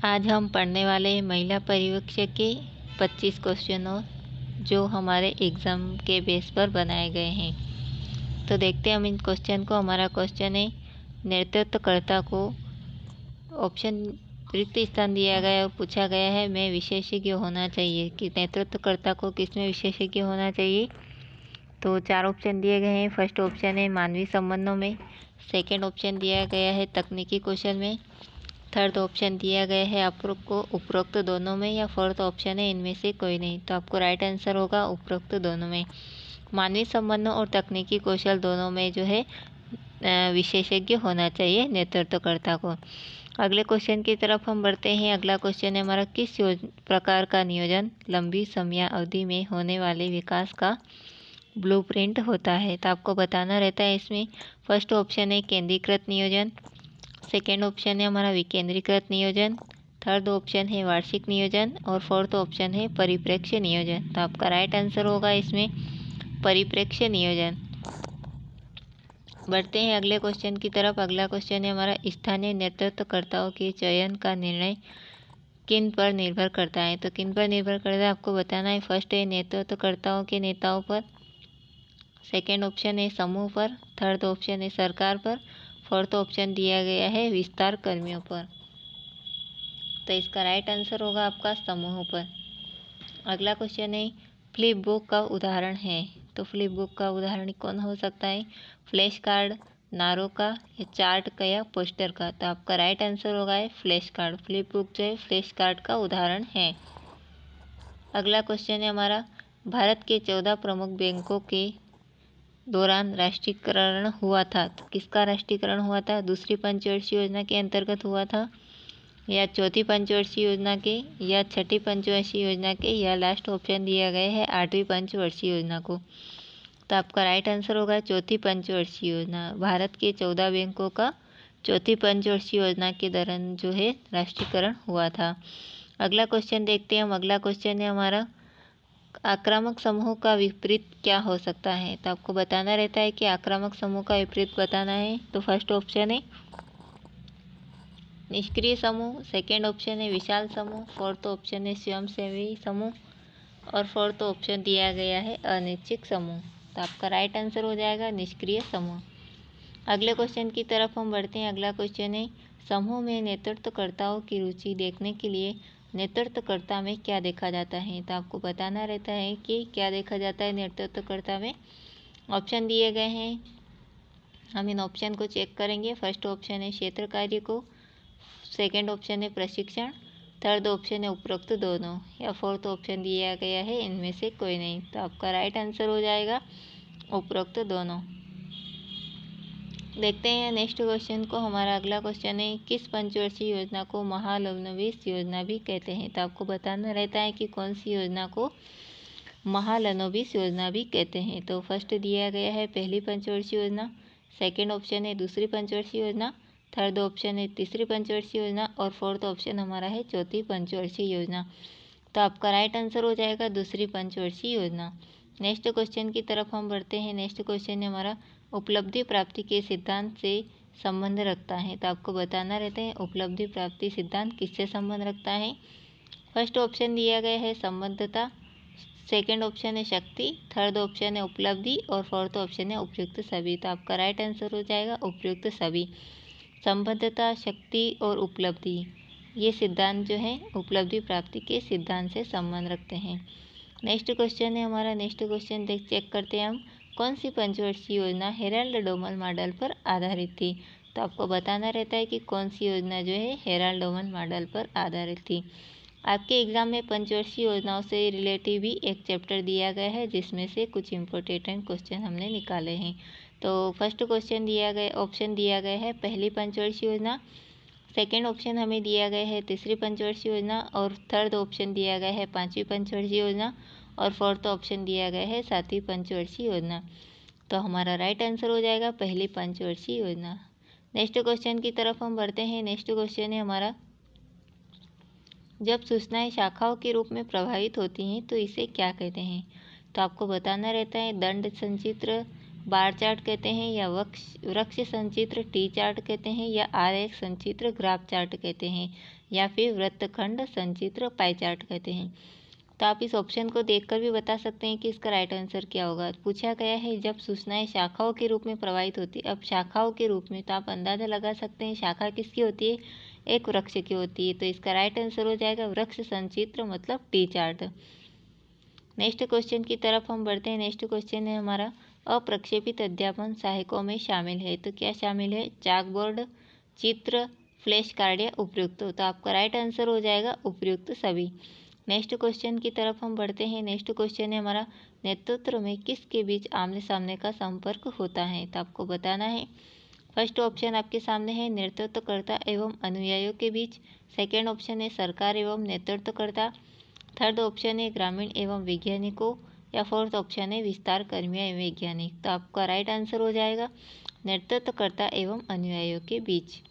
आज हम पढ़ने वाले हैं महिला पर्यवेक्षक के 25 क्वेश्चनों जो हमारे एग्ज़ाम के बेस पर बनाए गए हैं। तो देखते हैं हम इन क्वेश्चन को। हमारा क्वेश्चन है, नेतृत्वकर्ता को ऑप्शन रिक्त स्थान दिया गया है और पूछा गया है मैं विशेषज्ञ होना चाहिए कि नेतृत्वकर्ता को किसमें विशेषज्ञ होना चाहिए। तो 4 ऑप्शन दिए गए हैं। फर्स्ट ऑप्शन है मानवीय संबंधों में, सेकेंड ऑप्शन दिया गया है तकनीकी कौशल में, थर्ड ऑप्शन दिया गया है उपरोक्त दोनों में, या फोर्थ ऑप्शन है इनमें से कोई नहीं। तो आपको राइट आंसर होगा उपरोक्त दोनों में। मानवीय संबंधों और तकनीकी कौशल दोनों में जो है विशेषज्ञ होना चाहिए नेतृत्वकर्ता को। अगले क्वेश्चन की तरफ हम बढ़ते हैं। अगला क्वेश्चन है हमारा, किस प्रकार का नियोजन लंबी समय अवधि में होने वाले विकास का ब्लूप्रिंट होता है। तो आपको बताना रहता है इसमें। फर्स्ट ऑप्शन है केंद्रीकृत नियोजन, सेकेंड ऑप्शन है हमारा विकेंद्रीकृत नियोजन, थर्ड ऑप्शन है वार्षिक नियोजन और फोर्थ ऑप्शन है परिप्रेक्ष्य नियोजन। तो आपका राइट आंसर होगा इसमें परिप्रेक्ष्य नियोजन। बढ़ते हैं अगले क्वेश्चन की तरफ। अगला क्वेश्चन है हमारा, स्थानीय नेतृत्वकर्ताओं के चयन का निर्णय किन पर निर्भर करता है। तो किन पर निर्भर करता है आपको बताना है। फर्स्ट है नेतृत्वकर्ताओं के नेताओं पर, सेकेंड ऑप्शन है समूह पर, थर्ड ऑप्शन है सरकार पर, फोर्थ ऑप्शन दिया गया है विस्तार कर्मियों पर। तो इसका राइट आंसर होगा आपका समूह पर। अगला क्वेश्चन है, फ्लिप बुक का उदाहरण है। तो फ्लिप बुक का उदाहरण कौन हो सकता है, फ्लैश कार्ड, नारों का, या चार्ट का, या पोस्टर का। तो आपका राइट आंसर होगा है फ्लैश कार्ड। फ्लिप बुक जो है फ्लैश कार्ड का उदाहरण है। अगला क्वेश्चन है हमारा, भारत के 14 प्रमुख बैंकों के दौरान राष्ट्रीयकरण हुआ था। तो किसका राष्ट्रीयकरण हुआ था, दूसरी पंचवर्षीय योजना के अंतर्गत हुआ था, या चौथी पंचवर्षीय योजना के, या छठी पंचवर्षीय योजना के, या लास्ट ऑप्शन दिया गया है 8वीं पंचवर्षीय योजना को। तो आपका राइट आंसर होगा चौथी पंचवर्षीय योजना। भारत के 14 बैंकों का चौथी पंचवर्षीय योजना के दौरान जो है राष्ट्रीयकरण हुआ था। अगला क्वेश्चन देखते हैं हम। अगला क्वेश्चन है हमारा, आक्रामक समूह का विपरीत क्या हो सकता है। तो आपको बताना रहता है कि आक्रामक समूह का विपरीत बताना है। तो फर्स्ट ऑप्शन है निष्क्रिय समूह, सेकेंड ऑप्शन है विशाल समूह, फोर्थ ऑप्शन है स्वयंसेवी समूह और फोर्थ ऑप्शन दिया गया है अनिश्चित समूह। तो आपका राइट आंसर हो जाएगा निष्क्रिय समूह। अगले क्वेश्चन की तरफ हम बढ़ते हैं। अगला क्वेश्चन है, समूह में नेतृत्वकर्ताओं की रुचि देखने के लिए नेतृत्वकर्ता में क्या देखा जाता है। तो आपको बताना रहता है कि क्या देखा जाता है नेतृत्वकर्ता में। ऑप्शन दिए गए हैं, हम इन ऑप्शन को चेक करेंगे। फर्स्ट ऑप्शन है क्षेत्र कार्य को, सेकेंड ऑप्शन है प्रशिक्षण, थर्ड ऑप्शन है उपरोक्त दोनों, या फोर्थ ऑप्शन दिया गया है इनमें से कोई नहीं। तो आपका राइट आंसर हो जाएगा उपरोक्त दोनों। देखते हैं नेक्स्ट क्वेश्चन को। हमारा अगला क्वेश्चन है, किस पंचवर्षीय योजना को महालनोबिस योजना भी कहते हैं। तो आपको बताना रहता है कि कौन सी योजना को महालनोबिस योजना भी कहते हैं। तो फर्स्ट दिया गया है पहली पंचवर्षीय योजना, सेकेंड ऑप्शन है दूसरी पंचवर्षीय योजना, थर्ड ऑप्शन है तीसरी पंचवर्षीय योजना और फोर्थ ऑप्शन हमारा है चौथी पंचवर्षीय योजना। तो आपका राइट आंसर हो जाएगा दूसरी पंचवर्षीय योजना। नेक्स्ट क्वेश्चन की तरफ हम बढ़ते हैं। नेक्स्ट क्वेश्चन है हमारा, उपलब्धि प्राप्ति के सिद्धांत से संबंध रखता है। तो आपको बताना रहता है उपलब्धि प्राप्ति सिद्धांत किससे संबंध रखता है। फर्स्ट ऑप्शन दिया गया है संबद्धता, सेकेंड ऑप्शन है शक्ति, थर्ड ऑप्शन है उपलब्धि और फोर्थ ऑप्शन है उपयुक्त सभी। तो आपका राइट आंसर हो जाएगा उपयुक्त सभी। संबद्धता, शक्ति और उपलब्धि, ये सिद्धांत जो है उपलब्धि प्राप्ति के सिद्धांत से संबंध रखते हैं। नेक्स्ट क्वेश्चन है हमारा। नेक्स्ट क्वेश्चन चेक करते हैं हम, कौन सी पंचवर्षीय योजना हेराल्ड डोमन मॉडल पर आधारित थी। तो आपको बताना रहता है कि कौन सी योजना जो है हेराल्ड डोमन मॉडल पर आधारित थी। आपके एग्जाम में पंचवर्षीय योजनाओं से रिलेटिव भी एक चैप्टर दिया गया है जिसमें से कुछ इम्पोर्टेंट क्वेश्चन हमने निकाले हैं। तो फर्स्ट क्वेश्चन दिया गया, ऑप्शन दिया गया है पहली पंचवर्षीय योजना, सेकेंड ऑप्शन हमें दिया गया है तीसरी पंचवर्षीय योजना और थर्ड ऑप्शन दिया गया है पांचवी पंचवर्षीय योजना और फोर्थ ऑप्शन दिया गया है सातवीं पंचवर्षीय योजना। तो हमारा राइट आंसर हो जाएगा पहली पंचवर्षीय योजना। नेक्स्ट क्वेश्चन की तरफ हम बढ़ते हैं। नेक्स्ट क्वेश्चन है हमारा, जब सूचनाएं शाखाओं के रूप में प्रवाहित होती हैं तो इसे क्या कहते हैं। तो आपको बताना रहता है दंड संचित्र, बार चार्ट कहते हैं, या वृक्ष संचित्र टी चार्ट कहते हैं, या आरेख संचित्र ग्राफ चार्ट कहते हैं, या फिर वृत्तखंड संचित्र पाई चार्ट कहते हैं। तो आप इस ऑप्शन को देखकर भी बता सकते हैं कि इसका राइट आंसर क्या होगा। पूछा गया है जब सूचनाएं शाखाओं के रूप में प्रवाहित होती है। अब शाखाओं के रूप में तो आप अंदाजा लगा सकते हैं शाखा किसकी होती है, एक वृक्ष की होती है। तो इसका राइट आंसर हो जाएगा वृक्ष संचित्र मतलब टी चार्ट। नेक्स्ट क्वेश्चन की तरफ हम बढ़ते हैं। नेक्स्ट क्वेश्चन है हमारा, अप्रक्षेपित अध्यापन सहायकों में शामिल है। तो क्या शामिल है, चाकबोर्ड, चित्र, फ्लैश कार्ड या उपयुक्त। तो आपका राइट आंसर हो जाएगा उपयुक्त सभी। नेक्स्ट क्वेश्चन की तरफ हम बढ़ते हैं। नेक्स्ट क्वेश्चन है हमारा, नेतृत्व में किसके बीच आमने सामने का संपर्क होता है। तो आपको बताना है। फर्स्ट ऑप्शन आपके सामने है नेतृत्वकर्ता एवं अनुयायियों के बीच। सेकेंड ऑप्शन है सरकार एवं नेतृत्वकर्ता। थर्ड ऑप्शन है ग्रामीण एवं वैज्ञानिकों, या फोर्थ ऑप्शन है विस्तार कर्मियों एवं वैज्ञानिक। तो आपका राइट आंसर हो जाएगा नेतृत्वकर्ता एवं अनुयायियों के बीच।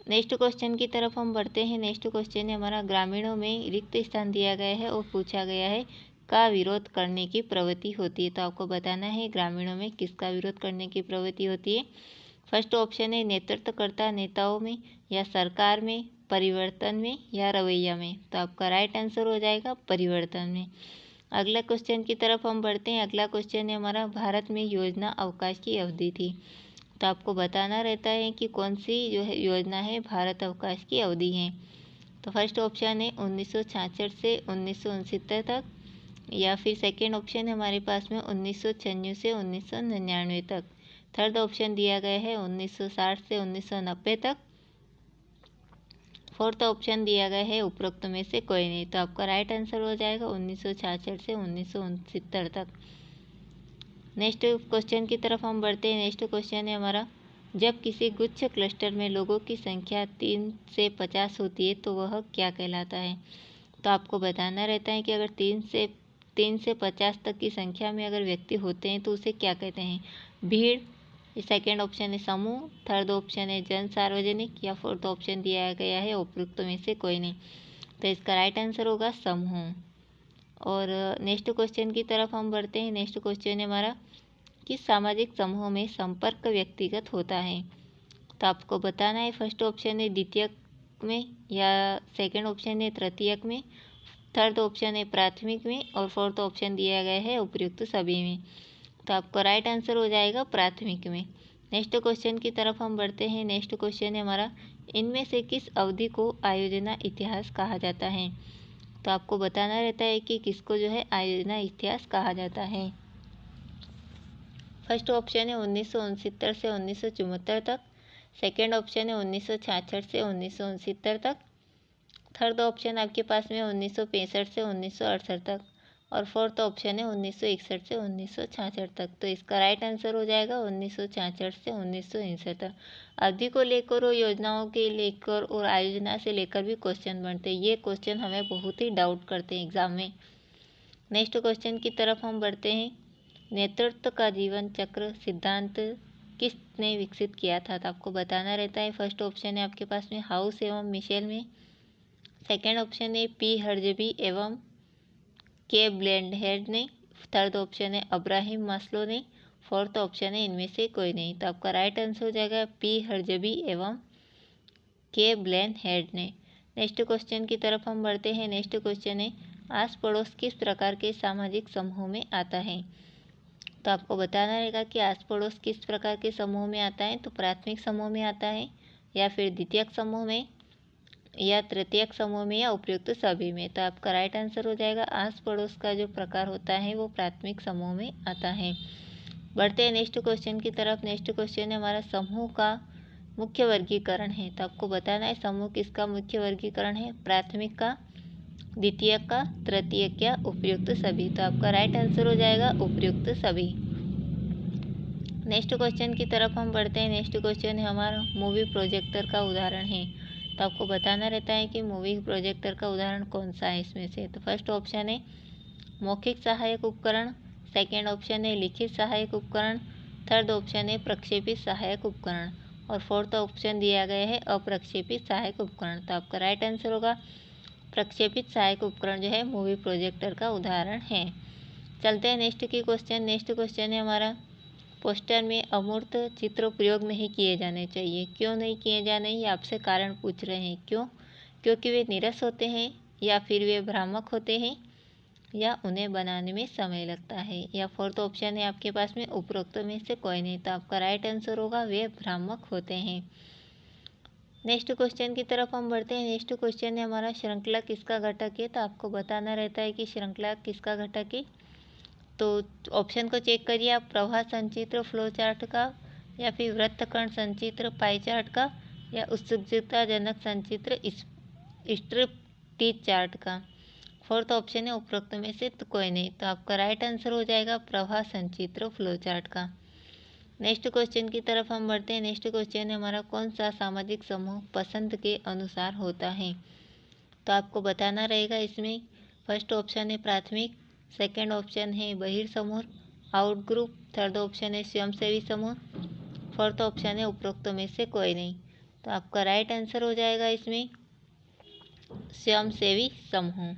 नेक्स्ट क्वेश्चन की तरफ हम बढ़ते हैं। नेक्स्ट क्वेश्चन है हमारा, ग्रामीणों में रिक्त स्थान दिया गया है और पूछा गया है का विरोध करने की प्रवृत्ति होती है। तो आपको बताना है ग्रामीणों में किसका विरोध करने की प्रवृत्ति होती है। फर्स्ट ऑप्शन है नेतृत्वकर्ता नेताओं में, या सरकार में, परिवर्तन में, या रवैया में। तो आपका राइट आंसर हो जाएगा परिवर्तन में। अगला क्वेश्चन की तरफ हम बढ़ते हैं। अगला क्वेश्चन है हमारा, भारत में योजना अवकाश की अवधि थी। तो आपको बताना रहता है कि कौन सी जो है योजना है भारत अवकाश की अवधि है। तो फर्स्ट ऑप्शन है 1966 से 1969 तक, या फिर सेकेंड ऑप्शन है हमारे पास में 1996 से 1999 तक। थर्ड ऑप्शन दिया गया है 1960 से 1990 तक। फोर्थ ऑप्शन दिया गया है उपरोक्त में से कोई नहीं। तो आपका राइट आंसर हो जाएगा 1966 से 1969 तक। नेक्स्ट क्वेश्चन की तरफ हम बढ़ते हैं। नेक्स्ट क्वेश्चन है हमारा, जब किसी गुच्छ क्लस्टर में लोगों की संख्या 3 से 50 होती है तो वह क्या कहलाता है। तो आपको बताना रहता है कि अगर 3 से 50 तक की संख्या में अगर व्यक्ति होते हैं तो उसे क्या कहते हैं, भीड़। सेकेंड ऑप्शन है समूह। थर्ड ऑप्शन है जन सार्वजनिक, या फोर्थ ऑप्शन दिया गया है उपयुक्त में से कोई नहीं। तो इसका राइट आंसर होगा समूह। और नेक्स्ट क्वेश्चन की तरफ हम बढ़ते हैं। नेक्स्ट क्वेश्चन है हमारा, किस सामाजिक समूह में संपर्क व्यक्तिगत होता है। तो आपको बताना है। फर्स्ट ऑप्शन है द्वितीयक में, या सेकंड ऑप्शन है तृतीयक में, थर्ड ऑप्शन है प्राथमिक में, और फोर्थ ऑप्शन दिया गया है उपयुक्त सभी में। तो आपका राइट आंसर हो जाएगा प्राथमिक में। नेक्स्ट क्वेश्चन की तरफ हम बढ़ते हैं। नेक्स्ट क्वेश्चन है हमारा, इनमें से किस अवधि को आयोजना इतिहास कहा जाता है। तो आपको बताना रहता है कि किसको जो है आयोजना इतिहास कहा जाता है। फर्स्ट ऑप्शन है 1969 से 1974 तक। सेकेंड ऑप्शन है 1966 से 1969 तक। थर्ड ऑप्शन आपके पास में 1965 से 1968 तक, और फोर्थ ऑप्शन है 1961 से 1966 तक। तो इसका राइट आंसर हो जाएगा 1966 से 1969 तक। अवधि को लेकर और योजनाओं के लेकर और आयोजना से लेकर भी क्वेश्चन बनते हैं। ये क्वेश्चन हमें बहुत ही डाउट करते हैं एग्जाम में। नेक्स्ट क्वेश्चन की तरफ हम बढ़ते हैं। नेतृत्व का जीवन चक्र सिद्धांत किसने विकसित किया था। तो आपको बताना रहता है। फर्स्ट ऑप्शन है आपके पास में हाउस एवं मिशेल में। सेकेंड ऑप्शन है पी हर्जबी एवं के ब्लेंडहेड ने। थर्ड ऑप्शन है अब्राहिम मास्लो ने। फोर्थ ऑप्शन है इनमें से कोई नहीं। तो आपका राइट आंसर हो जाएगा पी हर्जबी एवं के ब्लेंडहेड ने। नेक्स्ट क्वेश्चन की तरफ हम बढ़ते हैं। नेक्स्ट क्वेश्चन है, आस पड़ोस किस प्रकार के सामाजिक समूह में आता है। तो आपको बताना रहेगा कि आस पड़ोस किस प्रकार के समूह में आता है। तो प्राथमिक समूह में आता है, या फिर द्वितीयक समूह में, या तृतीयक समूह में, या उपयुक्त सभी में। तो आपका राइट आंसर हो जाएगा आस पड़ोस का जो प्रकार होता है वो प्राथमिक समूह में आता है। बढ़ते हैं नेक्स्ट क्वेश्चन की तरफ। नेक्स्ट क्वेश्चन है हमारा, समूह का मुख्य वर्गीकरण है। तो आपको बताना है समूह किसका मुख्य वर्गीकरण है, प्राथमिक का, द्वितीयक का, तृतीयक या उपयुक्त सभी। तो आपका राइट आंसर हो जाएगा उपयुक्त सभी। नेक्स्ट क्वेश्चन की तरफ हम बढ़ते हैं। नेक्स्ट क्वेश्चन है हमारा, मूवी प्रोजेक्टर का उदाहरण है। तो आपको बताना रहता है कि मूवी प्रोजेक्टर का उदाहरण कौन सा है इसमें से। तो फर्स्ट ऑप्शन है मौखिक सहायक उपकरण। सेकेंड ऑप्शन है लिखित सहायक उपकरण। थर्ड ऑप्शन है प्रक्षेपित सहायक उपकरण, और फोर्थ ऑप्शन दिया गया है अप्रक्षेपित सहायक उपकरण। तो आपका राइट आंसर होगा प्रक्षेपित सहायक उपकरण जो है मूवी प्रोजेक्टर का उदाहरण है। चलते हैं नेक्स्ट की क्वेश्चन। नेक्स्ट क्वेश्चन है हमारा, पोस्टर में अमूर्त चित्र प्रयोग नहीं किए जाने चाहिए। क्यों नहीं किए जाने, ये आपसे कारण पूछ रहे हैं। क्यों? क्योंकि वे नीरस होते हैं, या फिर वे भ्रामक होते हैं, या उन्हें बनाने में समय लगता है। या फोर्थ ऑप्शन है आपके पास में उपरोक्त में से कोई नहीं। तो आपका राइट आंसर होगा वे भ्रामक होते हैं। नेक्स्ट क्वेश्चन की तरफ हम बढ़ते हैं। नेक्स्ट क्वेश्चन है हमारा, श्रृंखला किसका घटक है? तो आपको बताना रहता है कि श्रृंखला किसका घटक है। तो ऑप्शन को चेक करिए आप, प्रवाह संचित्र फ्लो चार्ट का, या फिर वृत्तकर्ण संचित्र पाई चार्ट का, या उत्सुकताजनक संचित्र स्ट्रिप्टीज चार्ट का। फोर्थ ऑप्शन है उपरोक्त में से तो कोई नहीं। तो आपका राइट आंसर हो जाएगा प्रवाह संचित्र फ्लो चार्ट का। नेक्स्ट क्वेश्चन की तरफ हम बढ़ते हैं। नेक्स्ट क्वेश्चन है हमारा, कौन सा सामाजिक समूह पसंद के अनुसार होता है? तो आपको बताना रहेगा इसमें। फर्स्ट ऑप्शन है प्राथमिक, सेकंड ऑप्शन है बहिर्समूह आउट ग्रुप, थर्ड ऑप्शन है स्वयंसेवी समूह, फोर्थ ऑप्शन है उपरोक्त में से कोई नहीं। तो आपका राइट आंसर हो जाएगा इसमें स्वयंसेवी समूह।